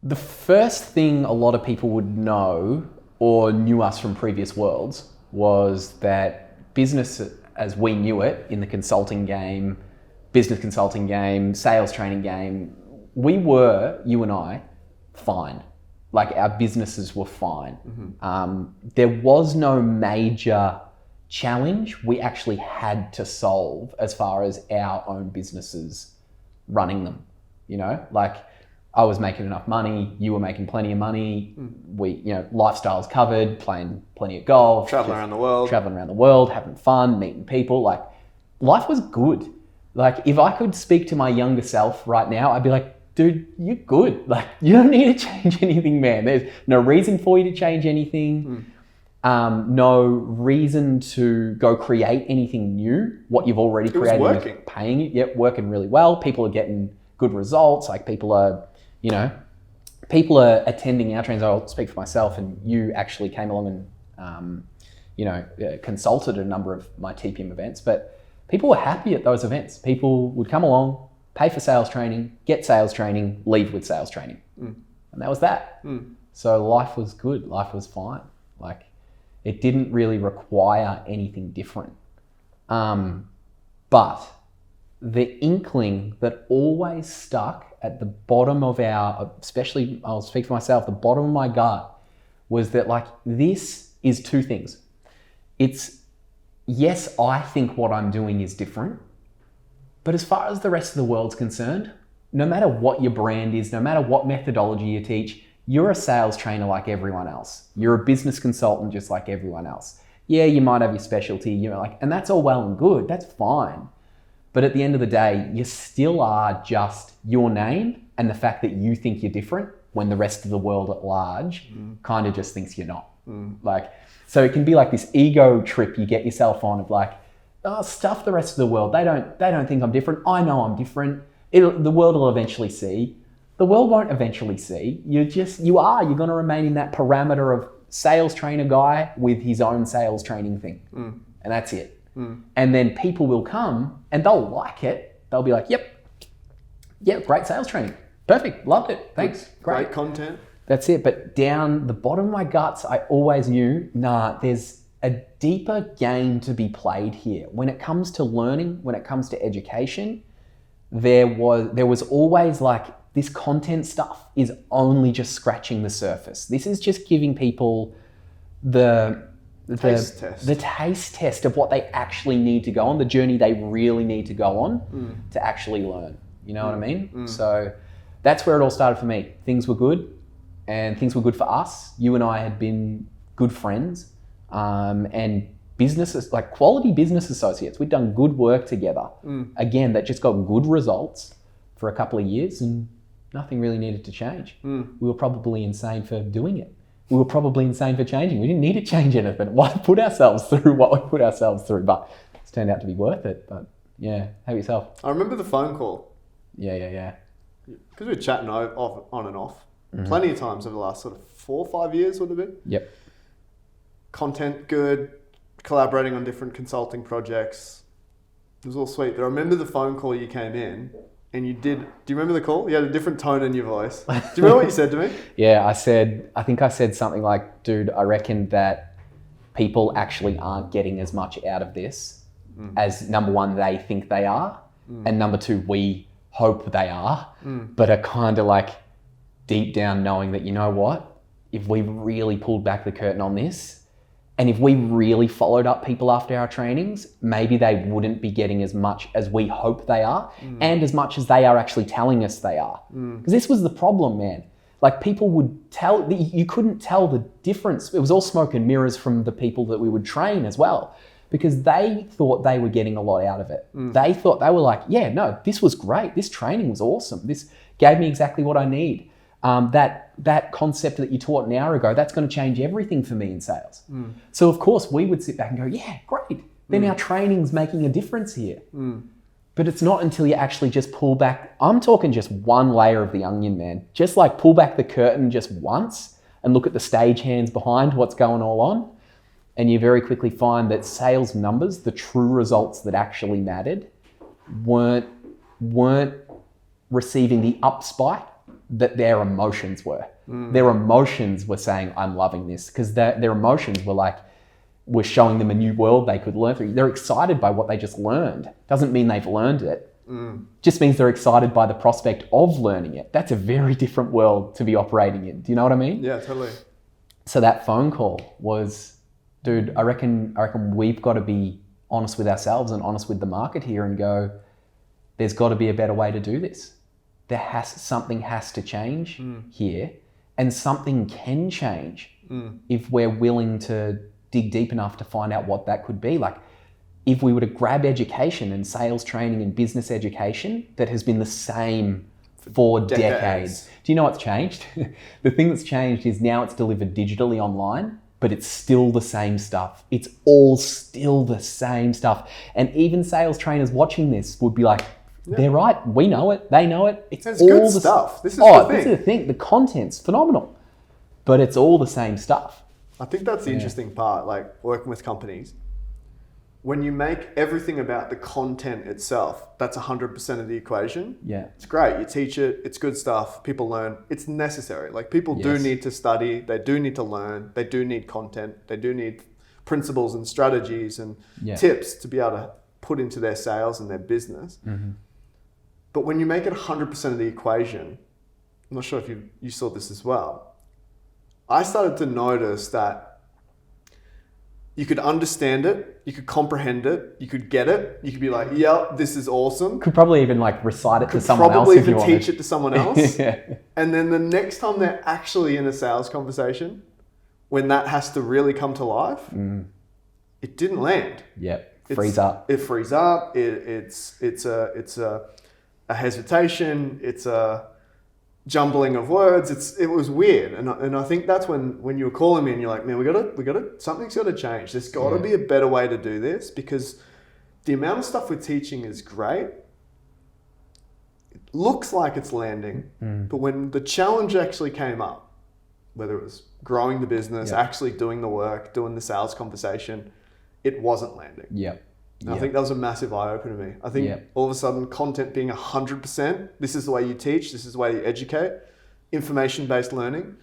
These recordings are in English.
The first thing a lot of people would know or knew us from previous worlds was that business as we knew it in the consulting game, business consulting game, sales training game, we were, you and I, fine. Like our businesses were fine. There was no major challenge we actually had to solve as far as our own businesses running them. You know, like I was making enough money, you were making plenty of money. We, you know, lifestyle's covered, playing plenty of golf, traveling around the world, having fun, meeting people. Like life was good. Like if I could speak to my younger self right now, I'd be like, dude, you're good. Like you don't need to change anything, man. There's no reason for you to change anything. No reason to go create anything new. What you've already created is paying it. Yep, working really well. People are getting good results. Like people are attending our trainings. I'll speak for myself, and you actually came along and, consulted at a number of my TPM events, but people were happy at those events. People would come along, pay for sales training, get sales training, leave with sales training. And that was that. So life was good. Life was fine. Like it didn't really require anything different. But the inkling that always stuck at the bottom of especially I'll speak for myself, the bottom of my gut was that like, this is two things. It's, yes, I think what I'm doing is different, but as far as the rest of the world's concerned, no matter what your brand is, no matter what methodology you teach, you're a sales trainer like everyone else. You're a business consultant just like everyone else. Yeah, you might have your specialty, and that's all well and good, that's fine. But at the end of the day, you still are just your name and the fact that you think you're different when the rest of the world at large kind of just thinks you're not. So it can be like this ego trip you get yourself on of like, oh, stuff the rest of the world. They don't think I'm different. I know I'm different. The world will eventually see. The world won't eventually see. You're going to remain in that parameter of sales trainer guy with his own sales training thing. And that's it. And then people will come and they'll like it. They'll be like, yep, great sales training. Perfect, loved it, thanks, great content. That's it. But down the bottom of my guts, I always knew, there's a deeper game to be played here. When it comes to learning, when it comes to education, there was always like, this content stuff is only just scratching the surface. This is just giving people the taste test of what they actually need to go on, the journey they really need to go on to actually learn. You know what I mean? So that's where it all started for me. Things were good and things were good for us. You and I had been good friends and businesses, like quality business associates. We'd done good work together. Again, that just got good results for a couple of years and nothing really needed to change. We were probably insane for doing it. We were probably insane for changing. We didn't need to change anything. Why put ourselves through what we put ourselves through? But it's turned out to be worth it. But yeah, how about yourself? I remember the phone call. Yeah. Because we were chatting on and off plenty of times over the last sort of 4 or 5 years, would have been. Yep. Content good, collaborating on different consulting projects. It was all sweet. But I remember the phone call you came in and you did you remember the call? You had a different tone in your voice. Do you remember what you said to me? Yeah, I think I said something like, dude, I reckon that people actually aren't getting as much out of this as number one, they think they are. And number two, we hope they are, but are kind of like deep down knowing that, you know what, if we really pulled back the curtain on this, and if we really followed up people after our trainings, maybe they wouldn't be getting as much as we hope they are and as much as they are actually telling us they are. Because this was the problem, man. Like people would tell, you couldn't tell the difference. It was all smoke and mirrors from the people that we would train as well, because they thought they were getting a lot out of it. They thought, they were like, yeah, no, this was great. This training was awesome. This gave me exactly what I need. That concept that you taught an hour ago, that's going to change everything for me in sales. So of course we would sit back and go, yeah, great. Then our training's making a difference here. But it's not until you actually just pull back. I'm talking just one layer of the onion, man. Just like pull back the curtain just once and look at the stagehands behind what's going all on. And you very quickly find that sales numbers, the true results that actually mattered, weren't receiving the up spike that their emotions were. Their emotions were saying, I'm loving this, because their emotions were showing them a new world they could learn through. They're excited by what they just learned. Doesn't mean they've learned it. Just means they're excited by the prospect of learning it. That's a very different world to be operating in. Do you know what I mean? Yeah, totally. So that phone call was, dude, I reckon we've got to be honest with ourselves and honest with the market here and go, there's got to be a better way to do this. Something has to change here, and something can change if we're willing to dig deep enough to find out what that could be. Like, if we were to grab education and sales training and business education that has been the same for decades. Do you know what's changed? The thing that's changed is now it's delivered digitally online, but it's still the same stuff. It's all still the same stuff. And even sales trainers watching this would be like, they're right. We know it. They know it. It's all good the stuff. This is the thing. This is the thing. The content's phenomenal, but it's all the same stuff. I think that's the interesting part, like working with companies. When you make everything about the content itself, that's 100% of the equation. Yeah. It's great. You teach it. It's good stuff. People learn. It's necessary. Like, people do need to study. They do need to learn. They do need content. They do need principles and strategies and tips to be able to put into their sales and their business. But when you make it 100% of the equation, I'm not sure if you saw this as well. I started to notice that you could understand it, you could comprehend it, you could get it, you could be like, yeah, this is awesome. Could probably even recite it to someone else probably if you even wanted. teach it to someone else. And then the next time they're actually in a sales conversation, when that has to really come to life, it didn't land. Freeze up. It frees up. It's a hesitation. It's a jumbling of words. It was weird, and I think that's when you were calling me and you're like, man, we gotta something's got to change. There's got to be a better way to do this, because the amount of stuff we're teaching is great. It looks like it's landing, but when the challenge actually came up, whether it was growing the business, actually doing the work, doing the sales conversation, it wasn't landing. I think that was a massive eye-opener to me. I think all of a sudden, content being 100%, this is the way you teach, this is the way you educate, information-based learning,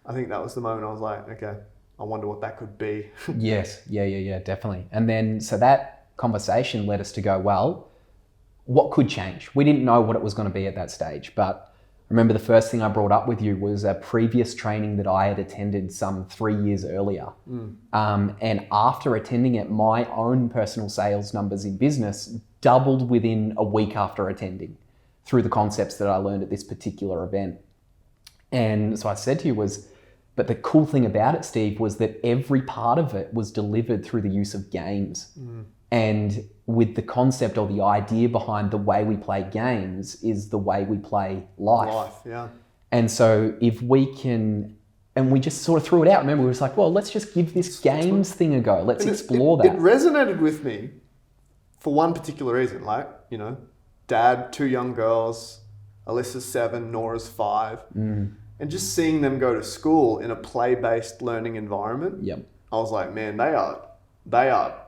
I think that was the moment I was like, okay, I wonder what that could be. Yes, definitely. And then, so that conversation led us to go, well, what could change? We didn't know what it was going to be at that stage, but remember the first thing I brought up with you was a previous training that I had attended some 3 years earlier. And after attending it, my own personal sales numbers in business doubled within a week after attending, through the concepts that I learned at this particular event. And so I said to you but the cool thing about it, Steve, was that every part of it was delivered through the use of games. And with the concept or the idea behind the way we play games is the way we play life. And so if we can, and we just sort of threw it out. Remember, we were just like, well, let's just give this games thing a go. Let's explore that. It resonated with me for one particular reason. Like, dad, 2 young girls, Alyssa's 7, Nora's 5. And just seeing them go to school in a play-based learning environment, I was like, man, they are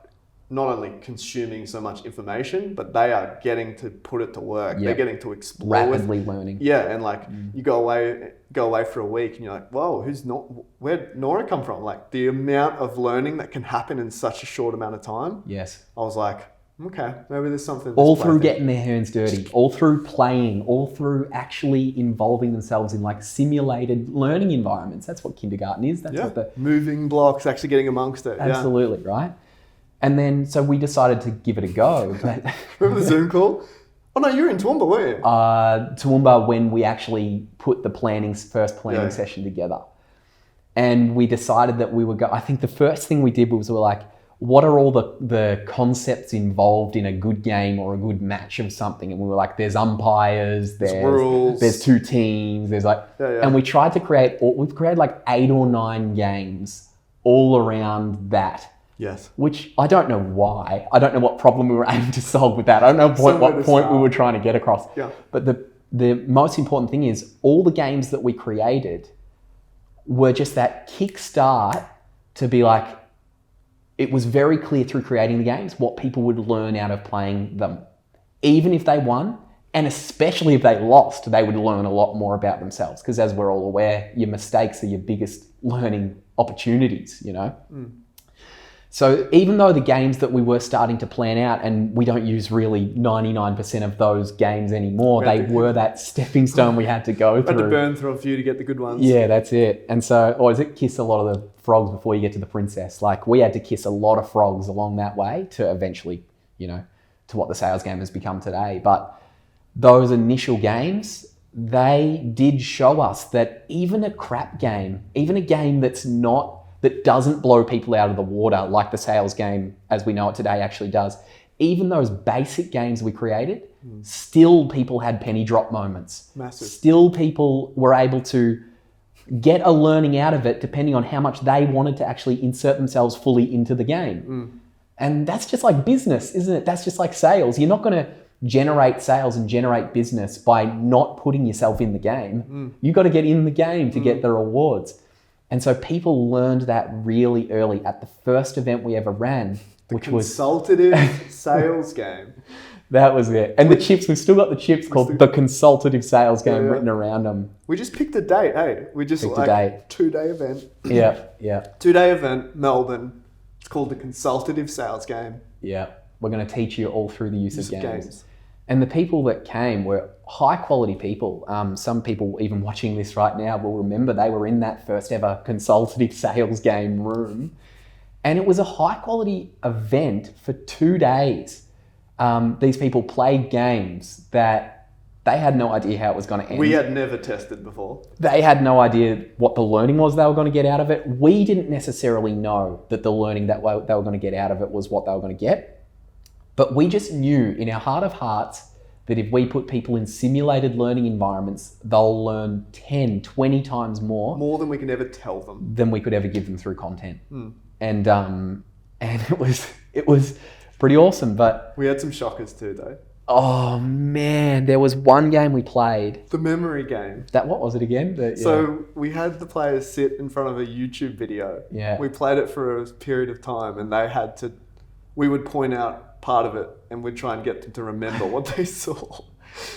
not only consuming so much information, but they are getting to put it to work. They're getting to explore rapidly learning. And you go away for a week and you're like, whoa, where'd Nora come from? Like, the amount of learning that can happen in such a short amount of time. I was like, okay, maybe there's something. All through getting their hands dirty, all through playing, all through actually involving themselves in simulated learning environments. That's what kindergarten is. That's what the moving blocks, actually getting amongst it. Absolutely, right? And then, so we decided to give it a go. But remember the Zoom call? Oh no, you were in Toowoomba, weren't you? Toowoomba, when we actually put the first planning session together. And we decided that we would go, I think the first thing we did was we were like, what are all the concepts involved in a good game or a good match of something? And we were like, there's umpires, there's rules, there's 2 teams, there's and we tried to we've created 8 or 9 games all around that. Which I don't know why. I don't know what problem we were aiming to solve with that. I don't know what point we were trying to get across. But the most important thing is all the games that we created were just that kickstart to be like, it was very clear through creating the games what people would learn out of playing them. Even if they won, And especially if they lost, they would learn a lot more about themselves. Because as we're all aware, your mistakes are your biggest learning opportunities, you know? So even though the games that we were starting to plan out, and we don't use really 99% of those games anymore, they were that stepping stone we had to go through. Had to burn through a few to get the good ones. Yeah, that's it. And so, or is it kiss a lot of the frogs before you get to the princess? Like, we had to kiss a lot of frogs along that way to eventually, you know, to what the sales game has become today. But those initial games, they did show us that even a crap game, even a game that doesn't blow people out of the water like the sales game as we know it today actually does, even those basic games we created, still people had penny drop moments. Massive. Still people were able to get a learning out of it depending on how much they wanted to actually insert themselves fully into the game. And that's just like business, isn't it? That's just like sales. You're not going to generate sales and generate business by not putting yourself in the game. You got to get in the game to get the rewards. And so people learned that really early at the first event we ever ran, which was consultative sales game. That was it. And the chips, we've still got the chips called the consultative sales game written around them. We just picked a date, hey? We just picked a date. 2-day event. Yeah. 2-day event, Melbourne. It's called the consultative sales game. Yeah. We're going to teach you all through the use of games. And the people that came were high quality people. Some people even watching this right now will remember they were in that first ever consultative sales game room. And it was a high quality event for 2 days. These people played games that they had no idea how it was going to end. We had never tested before. They had no idea what the learning was they were going to get out of it. We didn't necessarily know that the learning that they were going to get out of it was what they were going to get. But we just knew in our heart of hearts that if we put people in simulated learning environments, they'll learn 10, 20 times more. More than we can ever tell them. Than we could ever give them through content. And it was pretty awesome. But we had some shockers too, though. Oh man, there was one game we played. The memory game. What was it again? So we had the players sit in front of a YouTube video. Yeah. We played it for a period of time, and we would point out part of it and we'd try and get them to remember what they saw.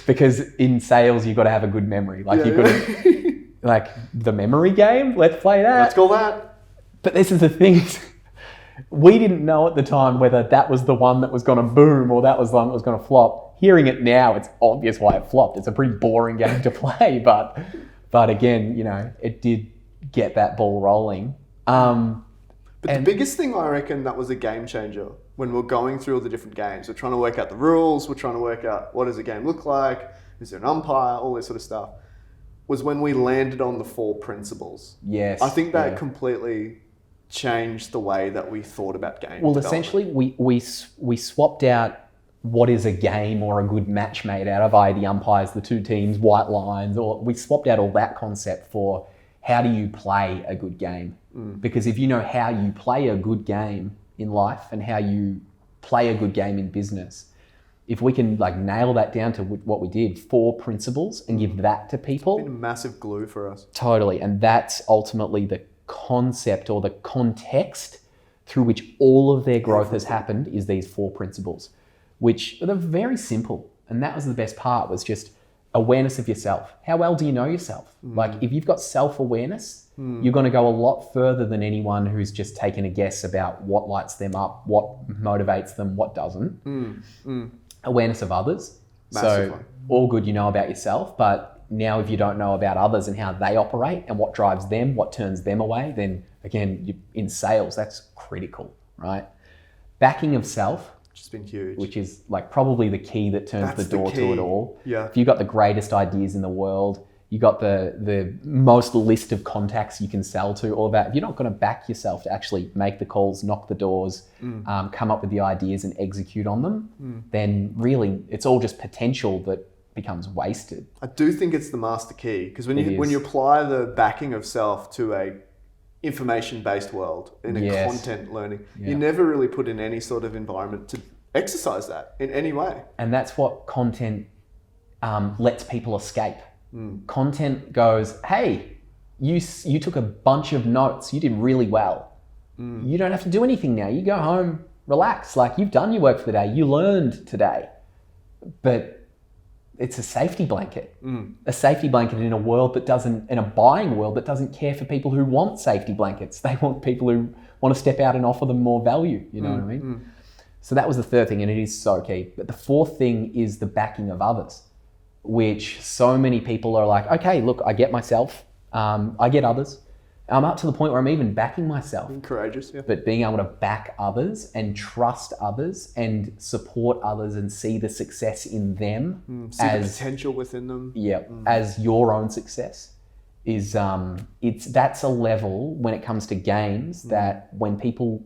Because in sales, you've got to have a good memory. Like like the memory game, let's play that. Let's call that. But this is the thing. We didn't know at the time whether that was the one that was going to boom or that was the one that was going to flop. Hearing it now, it's obvious why it flopped. It's a pretty boring game to play, but again, you know, it did get that ball rolling. But the biggest thing I reckon that was a game changer when we're going through all the different games. We're trying to work out the rules. We're trying to work out what does a game look like? Is there an umpire? All this sort of stuff. Was when we landed on the 4 principles. Yes. I think that completely changed the way that we thought about game development. Essentially, we swapped out what is a game or a good match made out of, i.e. the umpires, the 2 teams, white lines, or we swapped out all that concept for how do you play a good game? Because if you know how you play a good game in life and how you play a good game in business, if we can like nail that down to what we did, 4 principles, and give that to people. It's been a massive glue for us. Totally. And that's ultimately the concept or the context through which all of their growth has happened is these 4 principles, which are very simple. And that was the best part, was just awareness of yourself. How well do you know yourself? Like if you've got self-awareness, you're going to go a lot further than anyone who's just taken a guess about what lights them up, what motivates them, what doesn't. Awareness of others. Massively. So all good you know about yourself, but now if you don't know about others and how they operate and what drives them, what turns them away, then again, in sales, that's critical, right? Backing of self, which has been huge. Which is like probably the key that turns the door to it all. Yeah. If you've got the greatest ideas in the world, you got the most list of contacts you can sell to, all of that. If you're not going to back yourself to actually make the calls, knock the doors, come up with the ideas and execute on them, then really it's all just potential that becomes wasted. I do think it's the master key, because when you apply the backing of self to a information-based world in a content learning, you never really put in any sort of environment to exercise that in any way. And that's what content lets people escape. Content goes, hey, you took a bunch of notes, you did really well. You don't have to do anything now. You go home, relax, like you've done your work for the day, you learned today. But it's a safety blanket. A safety blanket in a world that doesn't, in a buying world that doesn't care for people who want safety blankets. They want people who want to step out and offer them more value. You know what I mean? So that was the third thing, and it is so key. But the fourth thing is the backing of others, which so many people are like, okay, look, I get myself, I get others. I'm up to the point where I'm even backing myself. Being courageous, yeah. But being able to back others and trust others and support others and see the success in them See the potential within them. Yeah, as your own success is that's a level when it comes to games that when people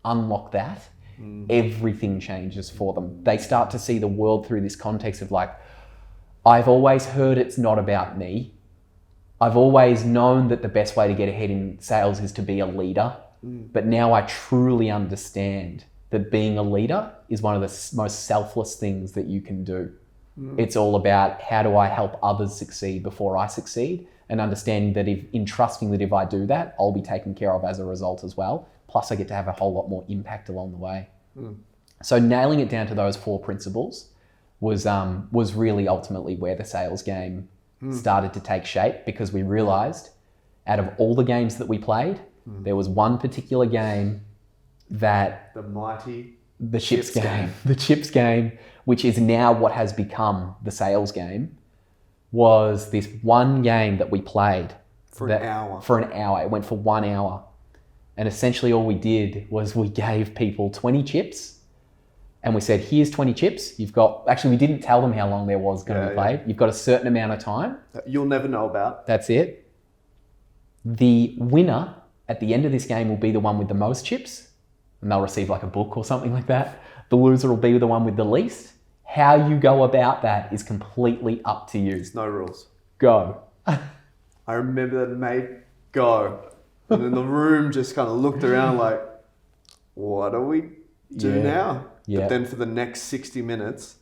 unlock that, everything changes for them. They start to see the world through this context of like, I've always heard it's not about me. I've always known that the best way to get ahead in sales is to be a leader. But now I truly understand that being a leader is one of the most selfless things that you can do. It's all about how do I help others succeed before I succeed, and understanding that in trusting that if I do that, I'll be taken care of as a result as well. Plus I get to have a whole lot more impact along the way. So nailing it down to those 4 principles was really ultimately where the sales game started to take shape, because we realized out of all the games that we played, there was one particular game that the chips game, which is now what has become the sales game, was this one game that we played for an hour. It went for 1 hour. And essentially all we did was we gave people 20 chips and we said, here's 20 chips. We didn't tell them how long there was going to be played. You've got a certain amount of time. You'll never know about. That's it. The winner at the end of this game will be the one with the most chips, and they'll receive like a book or something like that. The loser will be the one with the least. How you go about that is completely up to you. There's no rules. Go. I remember that, mate, go. And then the room just kind of looked around like, what do we do now? Yeah. But then for the next 60 minutes,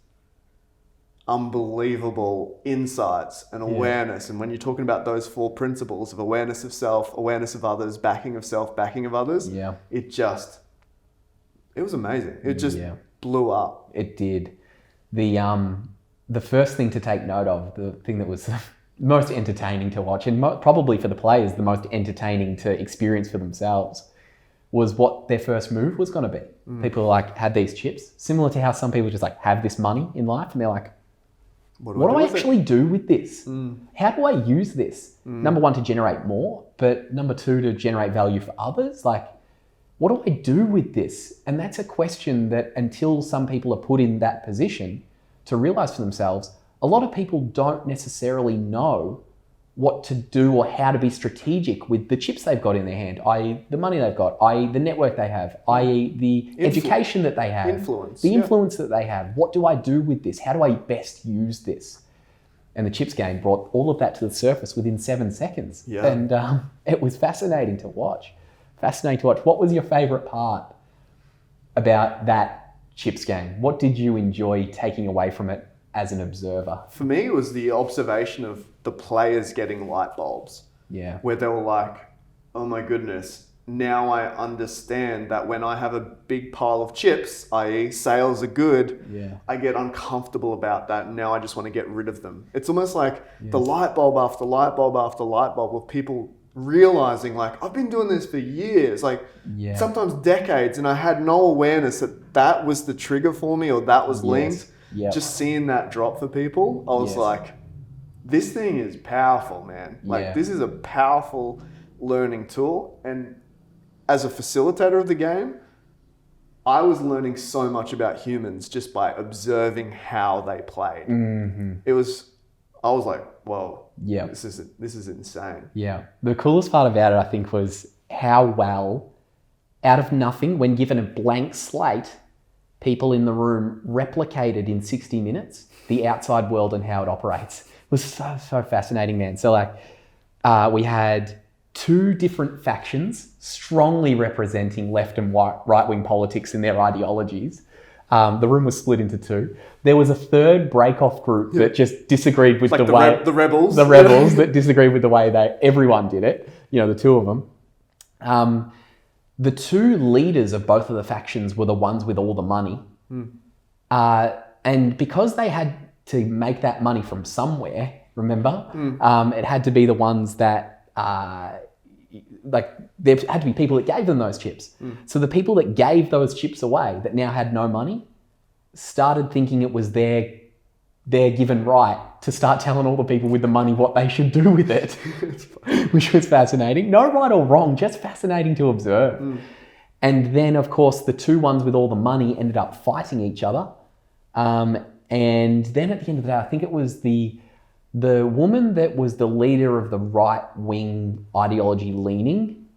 unbelievable insights and awareness. And when you're talking about those 4 principles of awareness of self, awareness of others, backing of self, backing of others, it was amazing. It just blew up. It did. The first thing to take note of, the thing that was most entertaining to watch, and probably for the players, the most entertaining to experience for themselves, was what their first move was going to be. People had these chips, similar to how some people just have this money in life, and they're like, what do I actually do with this? How do I use this? Number 1, to generate more, but number 2, to generate value for others. What do I do with this? And that's a question that until some people are put in that position to realize for themselves, a lot of people don't necessarily know what to do or how to be strategic with the chips they've got in their hand, i.e. the money they've got, i.e. the network they have, i.e. the education that they have, the influence that they have. What do I do with this? How do I best use this? And the chips game brought all of that to the surface within 7 seconds. Yeah. And it was fascinating to watch. What was your favorite part about that chips game? What did you enjoy taking away from it as an observer? For me, it was the observation of the players getting light bulbs. Yeah. Where they were like, oh my goodness, now I understand that when I have a big pile of chips, i.e. sales are good, I get uncomfortable about that, and now I just want to get rid of them. It's almost like the light bulb after light bulb after light bulb of people realizing I've been doing this for years, sometimes decades, and I had no awareness that was the trigger for me or that was linked. Yep. Just seeing that drop for people, I was like, this thing is powerful, man. This is a powerful learning tool. And as a facilitator of the game, I was learning so much about humans just by observing how they played. I was like, whoa, this is insane. Yeah. The coolest part about it, I think, was how well, out of nothing, when given a blank slate, people in the room replicated in 60 minutes the outside world and how it operates. It was so fascinating, man. So we had 2 different factions strongly representing left and right-wing politics in their ideologies. The room was split into 2. There was a third break-off group that just disagreed with the way... the rebels. The rebels that disagreed with the way everyone did it. The 2 of them. The 2 leaders of both of the factions were the ones with all the money. And because they had to make that money from somewhere, remember? It had to be the ones that, like, there had to be people that gave them those chips. So the people that gave those chips away that now had no money started thinking it was their given right to start telling all the people with the money what they should do with it, which was fascinating. No right or wrong, just fascinating to observe. And then, of course, the two ones with all the money ended up fighting each other. And then at the end of the day, I think it was the woman that was the leader of the right-wing ideology leaning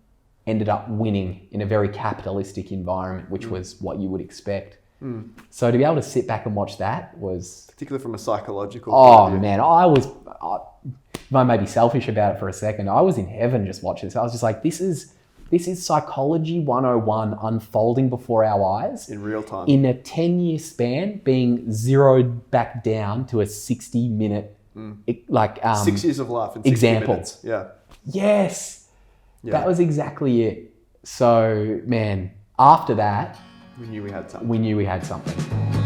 ended up winning in a very capitalistic environment, which was what you would expect. So to be able to sit back and watch that was... Particularly from a psychological Oh, point of view. man, if I may be selfish about it for a second, I was in heaven just watching this. I was just like, this is psychology 101 unfolding before our eyes. In real time. In a 10-year span, being zeroed back down to a 60-minute, 6 years of life in 60 example. minutes. Yeah. Yes. That was exactly it. So, man, after that... We knew we had something. We knew we had something.